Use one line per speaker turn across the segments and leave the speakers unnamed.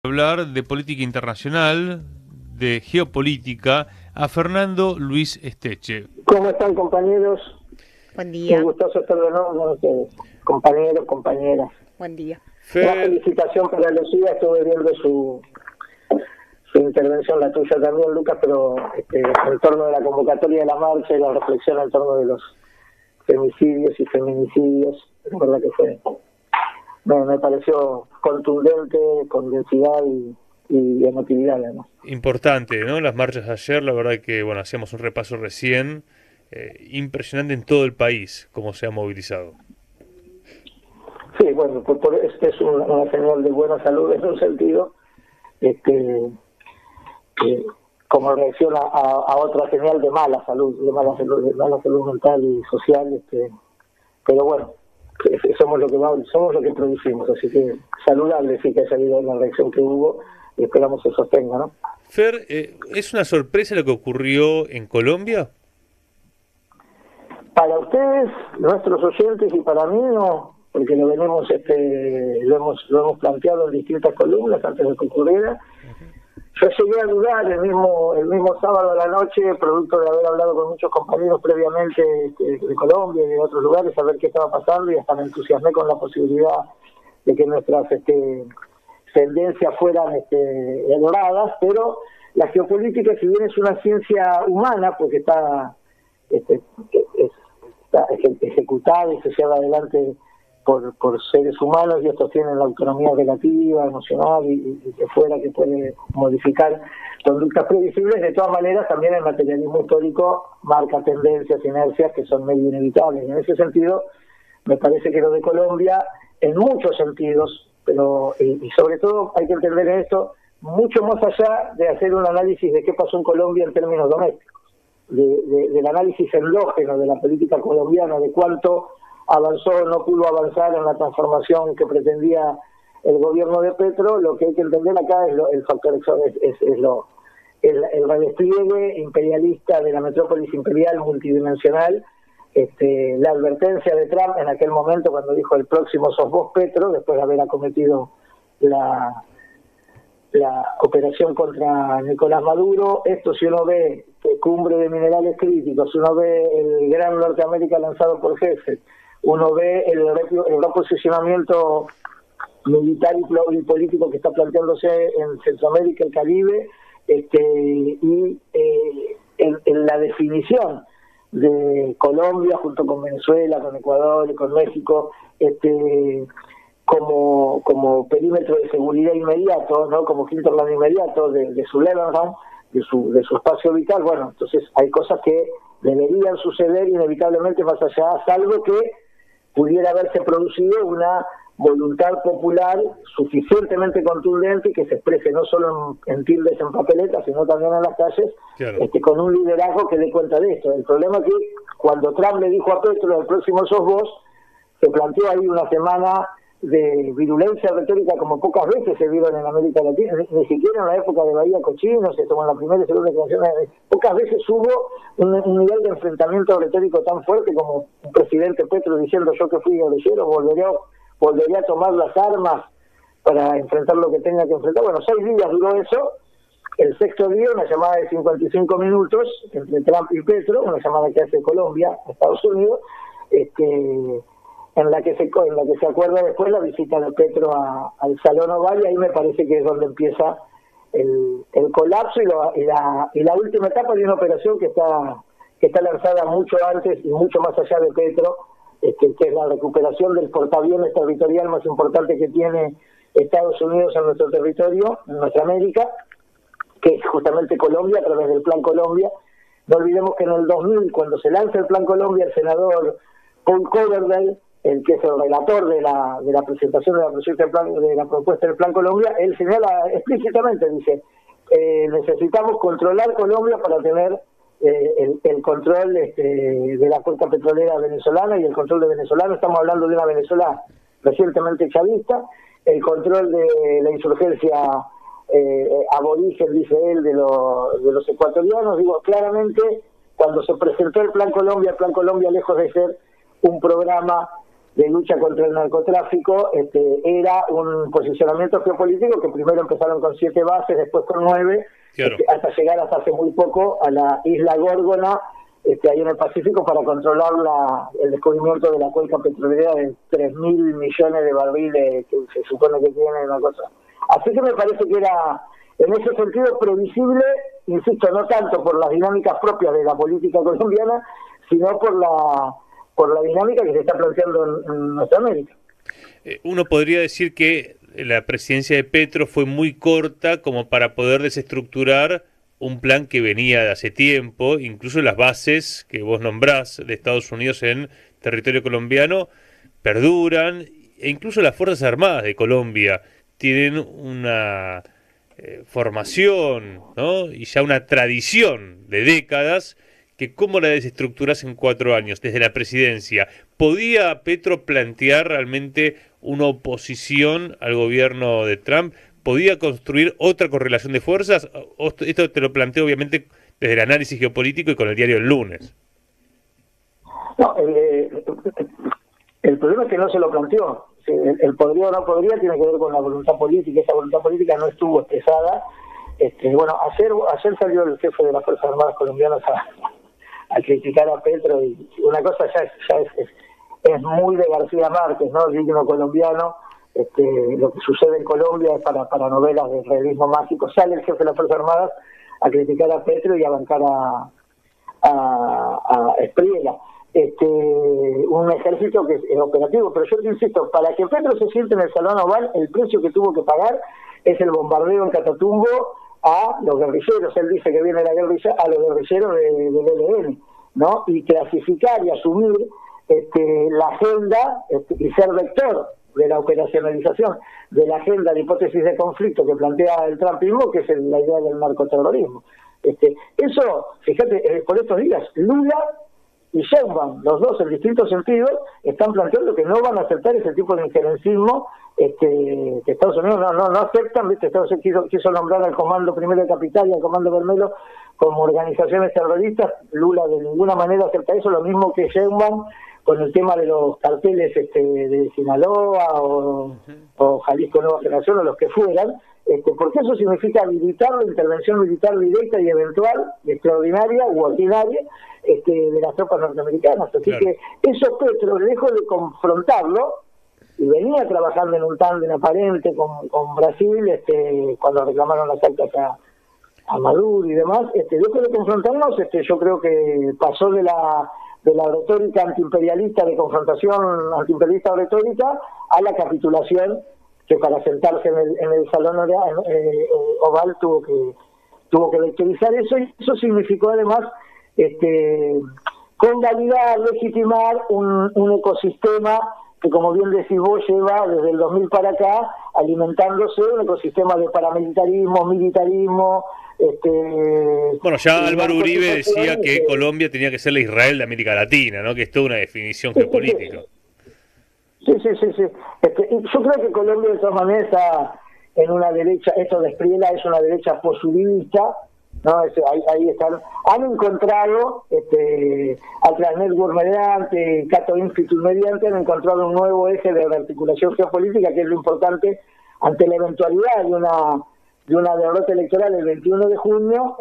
Hablar de política internacional, de geopolítica, a Fernando Luis Esteche.
¿Cómo están, compañeros?
Buen
Un
día.
gustoso estar de nuevo con ustedes. Compañeros, compañeras.
Buen día.
Una felicitación para Lucía, estuve viendo su intervención, la tuya también, Lucas, pero en torno de la convocatoria de la marcha y la reflexión en torno de los femicidios y feminicidios, es verdad que me pareció contundente, con densidad y emotividad, además.
Importante, ¿no? Las marchas de ayer, la verdad que, bueno, hacíamos un repaso recién, impresionante en todo el país cómo se ha movilizado.
Sí, bueno, este es una señal de buena salud en un sentido, como reacción a otra señal de mala salud mental y social, pero bueno, somos lo que producimos, así que saludable sí que ha salido la reacción que hubo y esperamos que se sostenga, ¿no?
Fer, ¿es una sorpresa lo que ocurrió en Colombia?
Para ustedes, nuestros oyentes, y para mí no, porque lo hemos planteado en distintas columnas antes de que ocurriera. Yo llegué a dudar el mismo sábado a la noche, producto de haber hablado con muchos compañeros previamente de Colombia y de otros lugares, a ver qué estaba pasando, y hasta me entusiasmé con la posibilidad de que nuestras tendencias fueran elaboradas, pero la geopolítica, si bien es una ciencia humana, porque está ejecutada y se lleva adelante por seres humanos, y estos tienen la autonomía relativa, emocional y que fuera, que puede modificar conductas previsibles. De todas maneras, también el materialismo histórico marca tendencias, inercias que son medio inevitables. En ese sentido, me parece que lo de Colombia, en muchos sentidos, pero y sobre todo hay que entender esto, mucho más allá de hacer un análisis de qué pasó en Colombia en términos domésticos, del análisis endógeno de la política colombiana, de cuánto avanzó o no pudo avanzar en la transformación que pretendía el gobierno de Petro. Lo que hay que entender acá es el factor el redespliegue imperialista de la metrópolis imperial multidimensional, la advertencia de Trump en aquel momento cuando dijo el próximo sos vos, Petro, después de haber acometido la operación contra Nicolás Maduro. Esto, si uno ve cumbre de minerales críticos, uno ve el Gran Norteamérica lanzado por Jefe, uno ve el reposicionamiento militar y político que está planteándose en Centroamérica, el Caribe, y en la definición de Colombia junto con Venezuela, con Ecuador y con México, como perímetro de seguridad inmediato, ¿no? Como hinterland inmediato de su Lebanon, de su espacio vital. Bueno, entonces hay cosas que deberían suceder inevitablemente más allá, salvo que pudiera haberse producido una voluntad popular suficientemente contundente que se exprese no solo en tildes, en papeletas, sino también en las calles, claro, con un liderazgo que dé cuenta de esto. El problema es que cuando Trump le dijo a Petro el próximo sos vos, se planteó ahí una semana de virulencia retórica como pocas veces se vieron en América Latina, ni siquiera en la época de Bahía Cochinos, como en la primera y segunda generación, pocas veces hubo un nivel de enfrentamiento retórico tan fuerte como un presidente Petro diciendo: yo que fui guerrillero volveré a tomar las armas para enfrentar lo que tenga que enfrentar. Bueno, 6 días duró eso. El sexto día, una llamada de 55 minutos entre Trump y Petro, una llamada que hace Colombia a Estados Unidos, en la que se acuerda después la visita de Petro al Salón Oval, y ahí me parece que es donde empieza el colapso y la última etapa de una operación que está lanzada mucho antes y mucho más allá de Petro, que es la recuperación del portaaviones territorial más importante que tiene Estados Unidos en nuestro territorio, en nuestra América, que es justamente Colombia, a través del Plan Colombia. No olvidemos que en el 2000, cuando se lanza el Plan Colombia, el senador Paul Coverdale, el que es el relator de la presentación de la propuesta del Plan Colombia, él señala explícitamente, dice, necesitamos controlar Colombia para tener el control de la cuenca petrolera venezolana y el control de venezolano. Estamos hablando de una Venezuela recientemente chavista, el control de la insurgencia aborigen, dice él, de los ecuatorianos. Digo, claramente, cuando se presentó el Plan Colombia, lejos de ser un programa de lucha contra el narcotráfico, era un posicionamiento geopolítico que primero empezaron con 7 bases, después con 9,
claro.
Hasta llegar hasta hace muy poco a la isla Górgona, ahí en el Pacífico, para controlar el descubrimiento de la cuenca petrolera de 3.000 millones de barriles que se supone que tiene una cosa. Así que me parece que era, en ese sentido, previsible, insisto, no tanto por las dinámicas propias de la política colombiana, sino por la dinámica que se está planteando en nuestra América.
Uno podría decir que la presidencia de Petro fue muy corta como para poder desestructurar un plan que venía de hace tiempo, incluso las bases que vos nombrás de Estados Unidos en territorio colombiano perduran, e incluso las Fuerzas Armadas de Colombia tienen una formación, ¿no? Y ya una tradición de décadas, que cómo la desestructuras en 4 años desde la presidencia. ¿Podía Petro plantear realmente una oposición al gobierno de Trump? ¿Podía construir otra correlación de fuerzas? Esto te lo planteo obviamente desde el análisis geopolítico y con el diario El Lunes.
No, el problema es que no se lo planteó. El podría o no podría tiene que ver con la voluntad política. Esa voluntad política no estuvo expresada. Bueno, ayer salió el jefe de las Fuerzas Armadas colombianas a criticar a Petro, y una cosa ya es muy de García Márquez, ¿no? El digno colombiano. Lo que sucede en Colombia es para novelas de realismo mágico. Sale el jefe de las Fuerzas Armadas a criticar a Petro y a bancar a Espriella. Un ejército que es operativo, pero yo te insisto, para que Petro se siente en el Salón Oval, el precio que tuvo que pagar es el bombardeo en Catatumbo a los guerrilleros. Él dice que viene la guerrilla a los guerrilleros del ELN, ¿no? Y clasificar y asumir la agenda y ser vector de la operacionalización de la agenda de hipótesis de conflicto que plantea el trumpismo, que es la idea del narcoterrorismo. Eso, fíjate, por estos días, Lula y Sheinbaum, los dos en distintos sentidos, están planteando que no van a aceptar ese tipo de injerencismo que Estados Unidos no aceptan. ¿Viste? Estados Unidos quiso nombrar al Comando Primero de Capital y al Comando Vermelo como organizaciones terroristas. Lula de ninguna manera acepta eso, lo mismo que Sheinbaum con el tema de los carteles de Sinaloa o Jalisco Nueva Generación o los que fueran, porque eso significa habilitar la intervención militar directa y eventual, y extraordinaria u ordinaria, de las tropas norteamericanas. Así claro, que eso Petro, lejos de confrontarlo, y venía trabajando en un tándem aparente con Brasil, cuando reclamaron las actas a Maduro y demás, lejos de confrontarnos, yo creo que pasó de la retórica antiimperialista, de confrontación antiimperialista retórica, a la capitulación, que para sentarse en el salón oval tuvo que vectorizar eso, y eso significó además convalidar, legitimar un ecosistema que, como bien decís vos, lleva desde el 2000 para acá alimentándose un ecosistema de paramilitarismo, militarismo.
Bueno, ya Álvaro Uribe decía que Colombia tenía que ser la Israel de América Latina, ¿no? Que es toda una definición geopolítica.
Sí. Yo creo que Colombia de todas maneras está en una derecha, esto de Espriella es una derecha posibilista, ¿no? Ahí están, han encontrado Atlas Network mediante, Cato Institute mediante, han encontrado un nuevo eje de articulación geopolítica, que es lo importante ante la eventualidad de una derrota electoral el 21 de junio.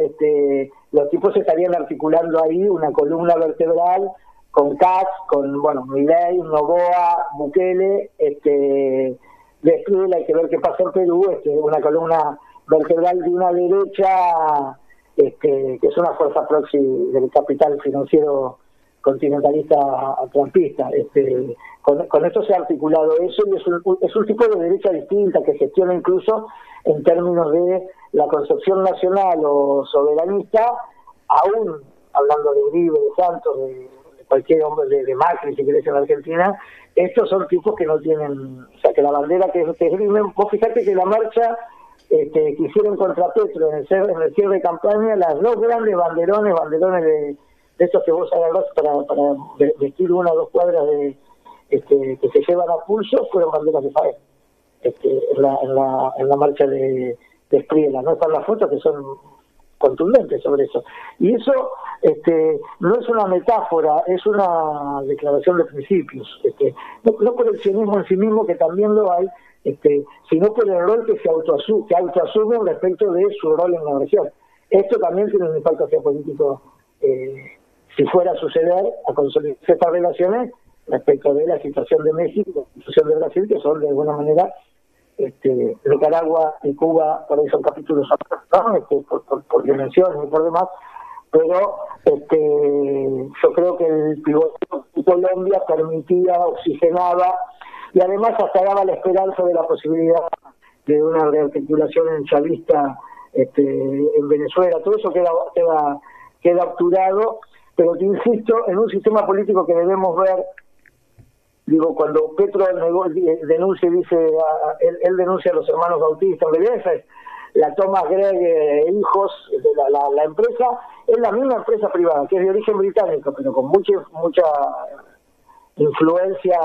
Los tipos estarían articulando ahí una columna vertebral con Katz, con Milei, Noboa, Bukele, de Espriella. Hay que ver qué pasa en Perú, una columna vertebral de una derecha que es una fuerza proxy del capital financiero continentalista trumpista. Con esto se ha articulado eso, y es un tipo de derecha distinta que gestiona incluso en términos de la concepción nacional o soberanista, aún hablando de Uribe, de Santos, de cualquier hombre, de Macri, si querés, en Argentina. Estos son tipos que no tienen, o sea, que la bandera que esgrimen, vos fijate que la marcha que hicieron contra Petro en el cierre de campaña, las dos grandes banderones de estos que vos agarrás para vestir 1 o 2 cuadras que se llevan a pulso, fueron banderas de FAES en la marcha de Espriella. No están las fotos, que son contundentes sobre eso. Y eso no es una metáfora, es una declaración de principios. No por el sionismo en sí mismo, que también lo hay, sino por el rol que autoasumen respecto de su rol en la región. Esto también tiene un impacto geopolítico, si fuera a suceder, a consolidarse estas relaciones respecto de la situación de México, la situación de Brasil, que son de alguna manera Nicaragua y Cuba, por ahí son capítulos aparte, ¿no? Por dimensiones y por demás, pero yo creo que el pivote de Colombia permitía, oxigenaba, y además hasta daba la esperanza de la posibilidad de una rearticulación chavista en Venezuela. Todo eso queda obturado, pero te insisto, en un sistema político que debemos ver. Digo, cuando Petro denuncia y dice, él denuncia a los hermanos Bautista, en realidad esa es la Thomas Gregg hijos de la empresa, es la misma empresa privada, que es de origen británico, pero con mucha influencia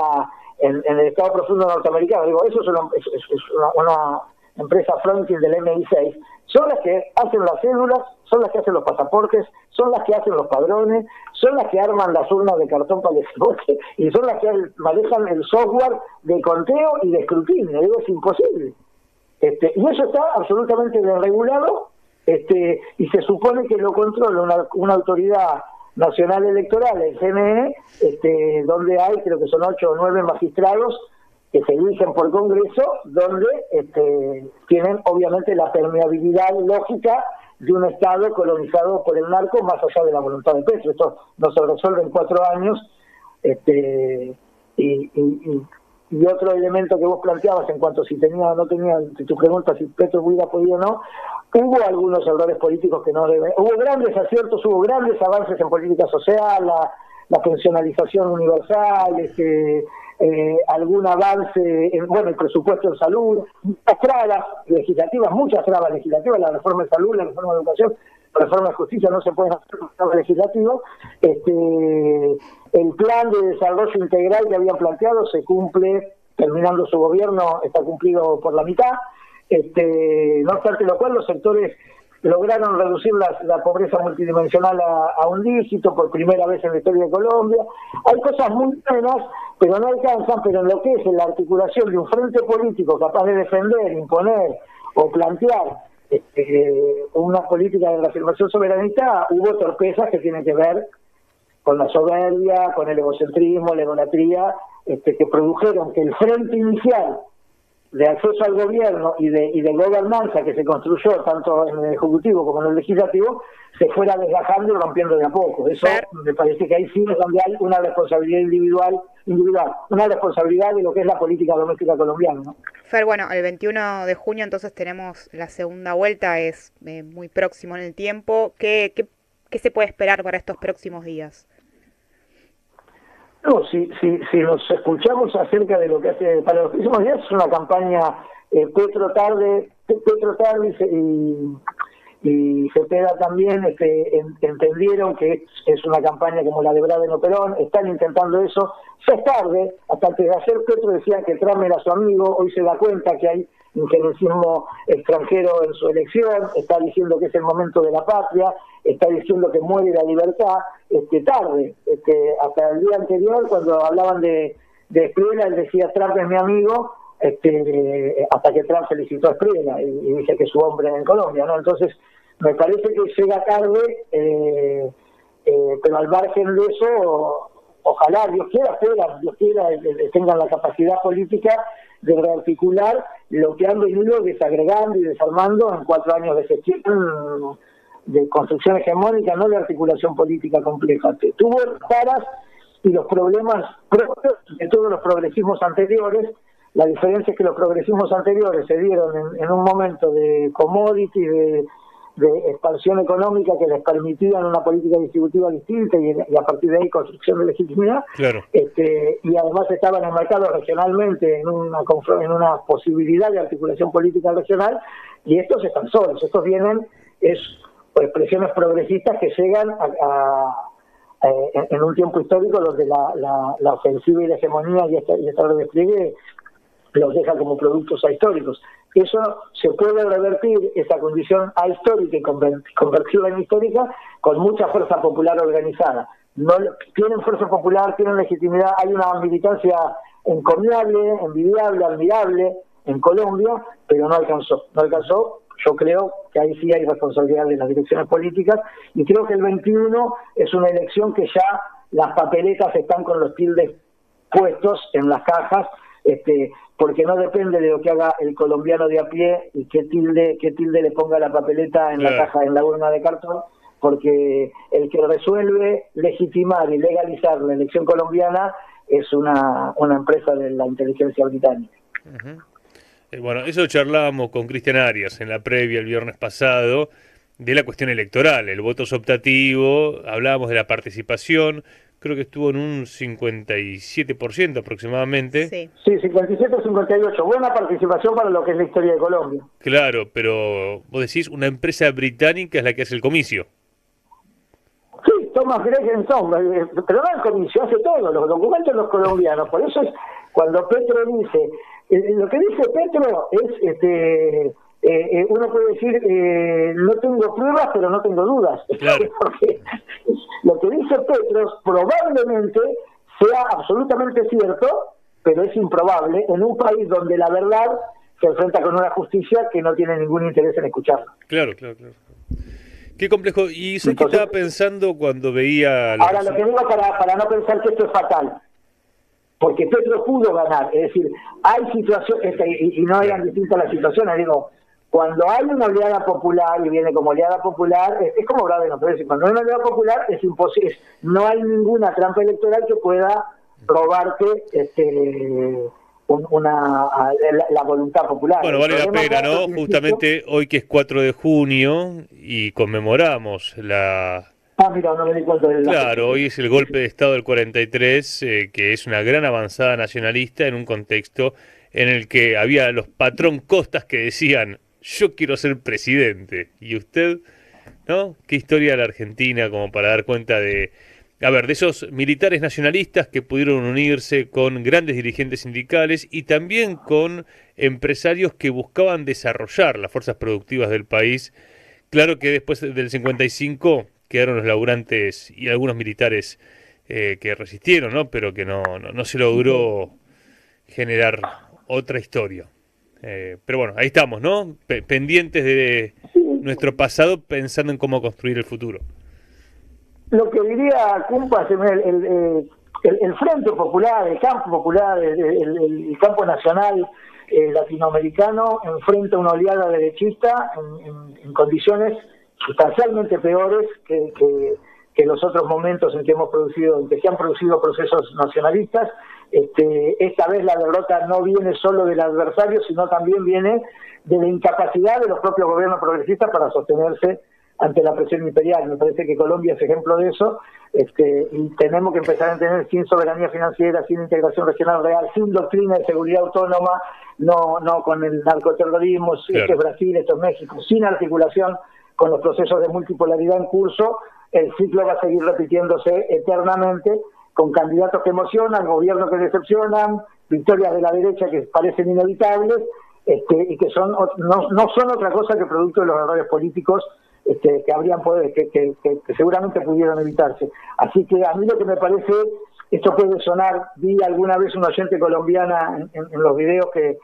en el Estado profundo norteamericano. Digo, eso es una empresa fronting del MI6, son las que hacen las cédulas, son las que hacen los pasaportes, son las que hacen los padrones, son las que arman las urnas de cartón para el vote, y son las que manejan el software de conteo y de escrutinio. Digo, es imposible. Y eso está absolutamente desregulado, y se supone que lo controla una autoridad nacional electoral, el CNE, donde hay, creo que son 8 o 9 magistrados que se eligen por Congreso, donde tienen obviamente la permeabilidad lógica de un Estado colonizado por el narco, más allá de la voluntad de Petro. Esto no se resuelve en 4 años. Y otro elemento que vos planteabas en cuanto si tenía o no tenía, tu pregunta si Petro hubiera podido o no, hubo algunos errores políticos que no deben, hubo grandes aciertos, hubo grandes avances en política social, la pensionalización universal, algún avance en, el presupuesto en salud, muchas trabas legislativas, la reforma de salud, la reforma de educación, la reforma de justicia no se pueden hacer con trabas legislativos. El plan de desarrollo integral que habían planteado se cumple, terminando su gobierno, está cumplido por la mitad. No obstante lo cual, los sectores lograron reducir la pobreza multidimensional a un dígito por primera vez en la historia de Colombia. Hay cosas muy buenas, pero no alcanzan, pero en lo que es la articulación de un frente político capaz de defender, imponer o plantear una política de reafirmación soberanista, hubo torpezas que tienen que ver con la soberbia, con el egocentrismo, la egolatría, que produjeron que el frente inicial de acceso al gobierno y de gobernanza que se construyó tanto en el Ejecutivo como en el Legislativo se fuera desgajando y rompiendo de a poco. Eso me parece que ahí sí es donde hay una responsabilidad individual, una responsabilidad de lo que es la política doméstica colombiana, ¿no?
Fer, bueno, el 21 de junio entonces tenemos la segunda vuelta, es muy próximo en el tiempo. ¿Qué se puede esperar para estos próximos días?
No, si nos escuchamos acerca de lo que hace para los próximos días, es una campaña Petro tarde y Cepeda también entendieron que es una campaña como la de Bradeno Perón, están intentando eso. Ya es tarde, hasta antes de ayer Petro decía que Trump era su amigo, hoy se da cuenta que hay injerencismo extranjero en su elección, está diciendo que es el momento de la patria, está diciendo que muere la libertad, tarde, hasta el día anterior cuando hablaban de Espriella, él decía Trump es mi amigo, hasta que Trump felicitó a Espriella y dice que es su hombre en Colombia, ¿no? Entonces me parece que llega tarde, pero al margen de eso, ojalá Dios quiera tengan la capacidad política de rearticular lo que han venido desagregando y desarmando en 4 años de gestión de construcción hegemónica, no de articulación política compleja. Tuvo caras y los problemas propios de todos los progresismos anteriores. La diferencia es que los progresismos anteriores se dieron en un momento de commodity, de expansión económica que les permitían una política distributiva distinta y a partir de ahí construcción de legitimidad.
Claro.
Y además estaban enmarcados regionalmente en una posibilidad de articulación política regional, y estos están solos. Estos vienen expresiones progresistas que llegan en un tiempo histórico donde la ofensiva y la hegemonía y este redespliegue los deja como productos ahistóricos. Eso se puede revertir, esa condición ahistórica, y convertirla en histórica con mucha fuerza popular organizada. No tienen fuerza popular, tienen legitimidad, hay una militancia encomiable, envidiable, admirable en Colombia, pero no alcanzó. Yo creo que ahí sí hay responsabilidad de las direcciones políticas, y creo que el 21 es una elección que ya las papeletas están con los tildes puestos en las cajas, porque no depende de lo que haga el colombiano de a pie y qué tilde le ponga la papeleta en la caja, en la urna de cartón, porque el que resuelve legitimar y legalizar la elección colombiana es una empresa de la inteligencia británica.
Bueno, eso charlábamos con Cristian Arias en la previa el viernes pasado, de la cuestión electoral, el voto es optativo, hablábamos de la participación, creo que estuvo en un 57% aproximadamente.
Sí, 57-58, buena participación para lo que es la historia de Colombia.
Claro, pero vos decís, una empresa británica es la que hace el comicio.
Sí, Thomas Gregenson, pero no el comicio, hace todo, los documentos los colombianos, por eso es cuando Petro dice, lo que dice Petro es, uno puede decir, no tengo pruebas, pero no tengo dudas.
Claro.
Porque lo que dice Petro probablemente sea absolutamente cierto, pero es improbable en un país donde la verdad se enfrenta con una justicia que no tiene ningún interés en escucharla.
Claro. Qué complejo. ¿Y sé qué estaba pensando cuando veía...
Ahora, lo que digo para no pensar que esto es fatal, porque Petro pudo ganar, es decir, hay situaciones, y no eran distintas las situaciones, digo, cuando hay una oleada popular y viene como oleada popular, es como Bradeno, pero cuando hay una oleada popular es imposible, no hay ninguna trampa electoral que pueda robarte la voluntad popular.
Bueno, vale la pena, ¿no? Justamente hoy que es 4 de junio y conmemoramos la...
mira, no me di cuenta de la...
Claro, hoy es el golpe de Estado del 43, que es una gran avanzada nacionalista en un contexto en el que había los patrón Costas que decían, yo quiero ser presidente. Y usted, ¿no? Qué historia de la Argentina como para dar cuenta de esos militares nacionalistas que pudieron unirse con grandes dirigentes sindicales y también con empresarios que buscaban desarrollar las fuerzas productivas del país. Claro que después del 55 quedaron los laburantes y algunos militares que resistieron, ¿no? Pero que no se logró generar otra historia. Pero bueno, ahí estamos, ¿no? Pendientes de nuestro pasado, pensando en cómo construir el futuro.
Lo que diría Kumpas, el Frente Popular, el Campo Popular, el Campo Nacional latinoamericano enfrenta una oleada derechista en condiciones sustancialmente peores que los otros momentos en que se han producido procesos nacionalistas. Esta vez la derrota no viene solo del adversario, sino también viene de la incapacidad de los propios gobiernos progresistas para sostenerse ante la presión imperial. Me parece que Colombia es ejemplo de eso, y tenemos que empezar a entender, sin soberanía financiera, sin integración regional real, sin doctrina de seguridad autónoma, no con el narcoterrorismo, claro. Esto es Brasil, esto es México, sin articulación con los procesos de multipolaridad en curso, el ciclo va a seguir repitiéndose eternamente, con candidatos que emocionan, gobiernos que decepcionan, victorias de la derecha que parecen inevitables, y que no son otra cosa que producto de los errores políticos que habrían que seguramente pudieron evitarse. Así que a mí lo que me parece, esto puede sonar, vi alguna vez una oyente colombiana en los videos que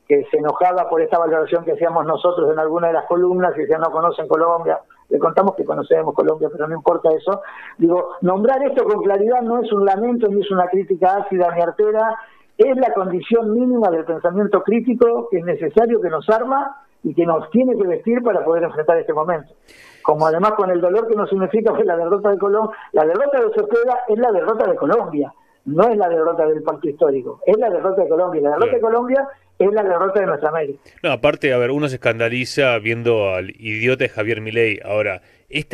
se enojaba por esta valoración que hacíamos nosotros en alguna de las columnas, y decía no conocen Colombia. Le contamos que conocemos Colombia, pero no importa eso. Digo, nombrar esto con claridad no es un lamento, ni es una crítica ácida ni artera, es la condición mínima del pensamiento crítico que es necesario, que nos arma y que nos tiene que vestir para poder enfrentar este momento. Como además con el dolor que nos significa que la derrota de Colombia, la derrota de Cepeda es la derrota de Colombia, no es la derrota del pacto histórico, es la derrota de Colombia. La derrota de Colombia es la derrota de nuestra América.
No, aparte, uno se escandaliza viendo al idiota de Javier Milei. Ahora,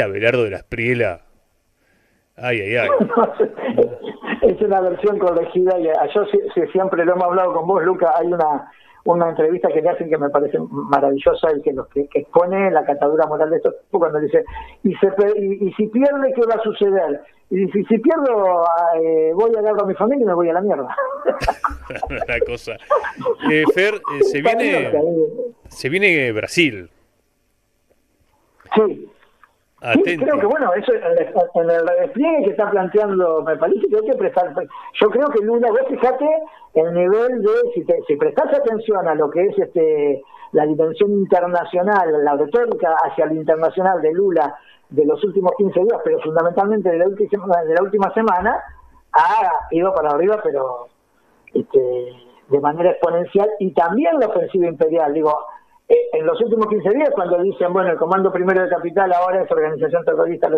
Abelardo de la Espriella, ay.
Es una versión corregida, y yo siempre lo hemos hablado con vos, Luca. Hay una entrevista que le hacen que me parece maravillosa, y que expone la catadura moral de esto, cuando dice, y si pierde, ¿qué va a suceder? Y si pierdo, voy a dar a mi familia y me voy a la mierda.
La cosa. Fer, se viene Brasil.
Sí. Sí, creo que bueno, eso en el despliegue que está planteando, me parece que hay que prestar. Yo creo que Lula, vos fijate el nivel de, si prestás atención a lo que es la dimensión internacional, la retórica hacia lo internacional de Lula de los últimos 15 días, pero fundamentalmente de la última semana, ha ido para arriba, pero de manera exponencial, y también la ofensiva imperial, digo. En los últimos 15 días, cuando dicen, bueno, el Comando Primero de Capital ahora es organización terrorista,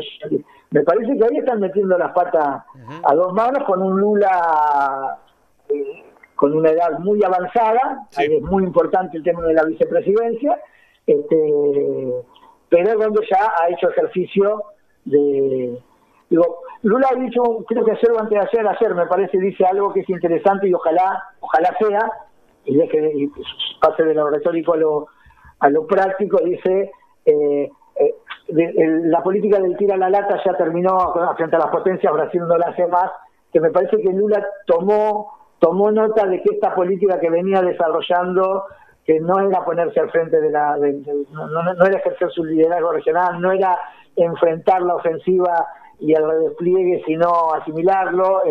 me parece que ahí están metiendo las patas a dos manos con un Lula con una edad muy avanzada, sí. Ahí es muy importante el tema de la vicepresidencia, pero es donde ya ha hecho ejercicio de... Digo, Lula ha dicho, creo que hacer o antes de hacer, me parece, dice algo que es interesante y ojalá sea, y pase de lo retórico a lo práctico, dice la política del tira a la lata ya terminó frente a las potencias, Brasil no la hace más, que me parece que Lula tomó nota de que esta política que venía desarrollando, que no era ponerse al frente no era ejercer su liderazgo regional, no era enfrentar la ofensiva y el redespliegue, sino asimilarlo,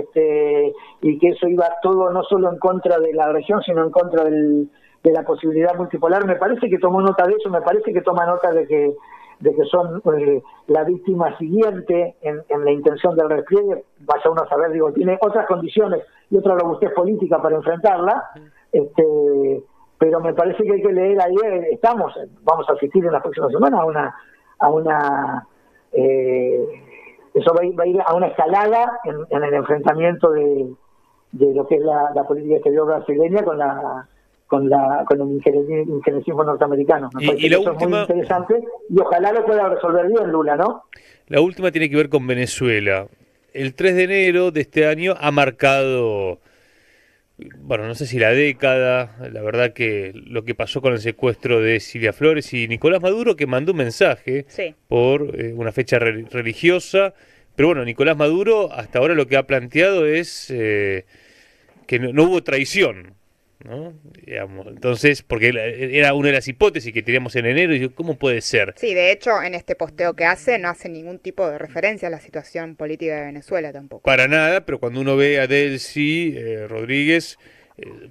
y que eso iba todo no solo en contra de la región, sino en contra de la posibilidad multipolar. Me parece que tomó nota de eso, me parece que toma nota de que son la víctima siguiente en la intención del redespliegue. Vaya uno a saber, digo, tiene otras condiciones y otra robustez política para enfrentarla, pero me parece que hay que leer ahí, vamos a asistir en las próximas semanas a una eso va a ir a una escalada en el enfrentamiento de lo que es la política exterior brasileña con el injerencismo norteamericano. Me parece que eso es muy interesante y ojalá lo pueda resolver bien Lula, ¿no?
La última tiene que ver con Venezuela. El 3 de enero de este año ha marcado, bueno, no sé si la década, la verdad que lo que pasó con el secuestro de Cilia Flores y Nicolás Maduro, que mandó un mensaje por una fecha religiosa, pero bueno, Nicolás Maduro hasta ahora lo que ha planteado es que no hubo traición, ¿no? Digamos, entonces, porque era una de las hipótesis que teníamos en enero, y yo, ¿cómo puede ser?
Sí, de hecho, en este posteo que hace, no hace ningún tipo de referencia a la situación política de Venezuela tampoco.
Para nada, pero cuando uno ve a Delcy Rodríguez,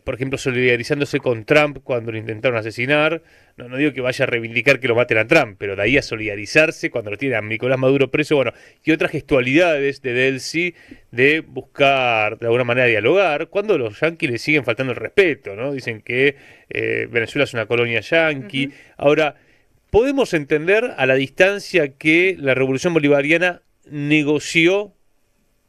por ejemplo, solidarizándose con Trump cuando lo intentaron asesinar, no digo que vaya a reivindicar que lo maten a Trump, pero de ahí a solidarizarse cuando lo tiene a Nicolás Maduro preso, bueno, y otras gestualidades de Delcy de buscar de alguna manera dialogar, cuando los yanquis le siguen faltando el respeto, ¿no? Dicen que Venezuela es una colonia yanqui. Ahora, podemos entender a la distancia que la Revolución Bolivariana negoció,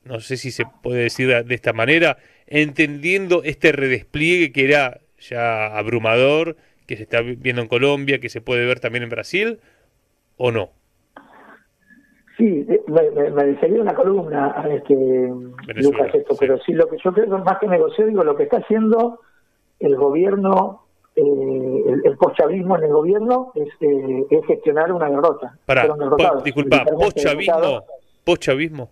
no sé si se puede decir de esta manera, entendiendo este redespliegue que era ya abrumador, que se está viendo en Colombia, que se puede ver también en Brasil, ¿o no?
Sí, me sería una columna, Lucas, esto, sí. Pero sí, lo que yo creo que más que negocio, digo, lo que está haciendo el gobierno, el postchavismo en el gobierno es gestionar una derrota.
Disculpa, postchavismo.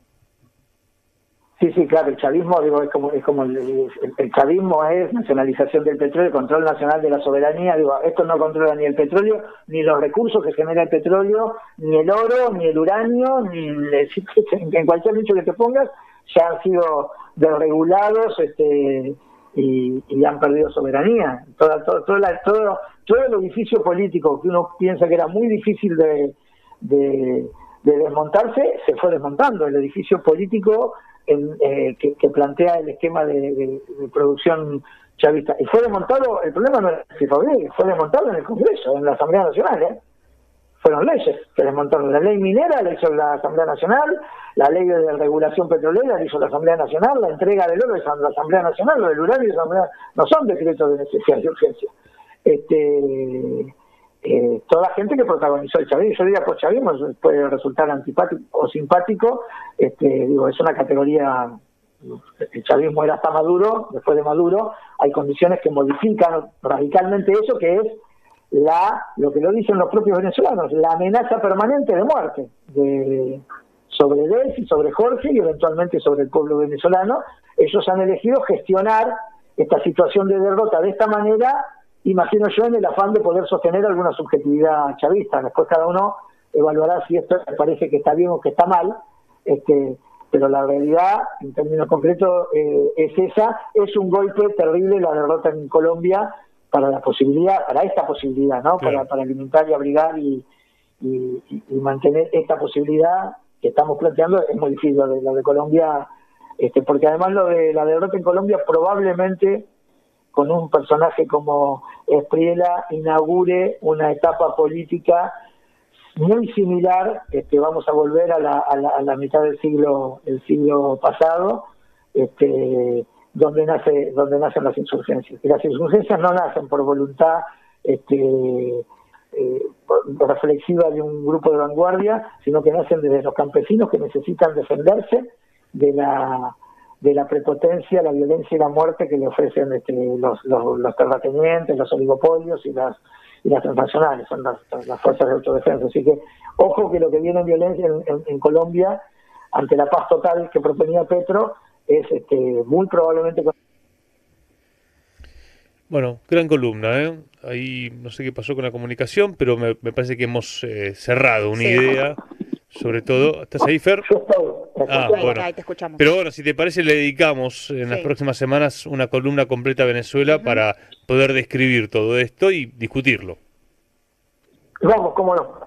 Sí, claro, el chavismo, digo, es como el chavismo es nacionalización del petróleo, control nacional de la soberanía, digo, esto no controla ni el petróleo, ni los recursos que genera el petróleo, ni el oro, ni el uranio, en cualquier nicho que te pongas, ya han sido desregulados y han perdido soberanía. Todo el edificio político que uno piensa que era muy difícil de desmontarse, se fue desmontando. El edificio político que plantea el esquema de producción chavista. Y fue desmontado, el problema no es si fue desmontado en el Congreso, en la Asamblea Nacional, Fueron leyes que desmontaron. La ley minera la hizo la Asamblea Nacional, la ley de regulación petrolera la hizo la Asamblea Nacional, la entrega del oro es la Asamblea Nacional, lo del uranio y la Asamblea, no son decretos de necesidad y urgencia. Toda la gente que protagonizó el chavismo, yo diría chavismo puede resultar antipático o simpático, digo, es una categoría. El chavismo era hasta Maduro, después de Maduro hay condiciones que modifican radicalmente eso, que es lo que lo dicen los propios venezolanos, la amenaza permanente de muerte sobre Delcy, sobre Jorge y eventualmente sobre el pueblo venezolano. Ellos han elegido gestionar esta situación de derrota de esta manera, imagino yo, en el afán de poder sostener alguna subjetividad chavista. Después cada uno evaluará si esto le parece que está bien o que está mal, pero la realidad, en términos concretos, es esa. Es un golpe terrible la derrota en Colombia para la posibilidad, para esta posibilidad, ¿no?
Claro.
Para alimentar y abrigar y mantener esta posibilidad que estamos planteando. Es muy difícil lo de Colombia, porque además lo de la derrota en Colombia probablemente con un personaje como Espriella inaugure una etapa política muy similar. Vamos a volver a la mitad del siglo pasado, donde nacen las insurgencias. Y las insurgencias no nacen por voluntad reflexiva de un grupo de vanguardia, sino que nacen desde los campesinos que necesitan defenderse de la prepotencia, la violencia y la muerte que le ofrecen los terratenientes, los oligopolios y las transnacionales. Son las fuerzas de autodefensa. Así que ojo que lo que viene en violencia en Colombia, ante la paz total que proponía Petro, es muy probablemente...
Bueno, gran columna, ¿eh? Ahí no sé qué pasó con la comunicación, pero me parece que hemos cerrado una idea, sobre todo. ¿Estás ahí, Fer?
Yo estoy.
Bueno.
Ahí te escuchamos.
Pero bueno, si te parece, le dedicamos en las próximas semanas una columna completa a Venezuela para poder describir todo esto y discutirlo.
Vamos, cómo no.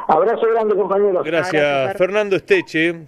Abrazo grande, compañeros.
Gracias, Fernando Esteche.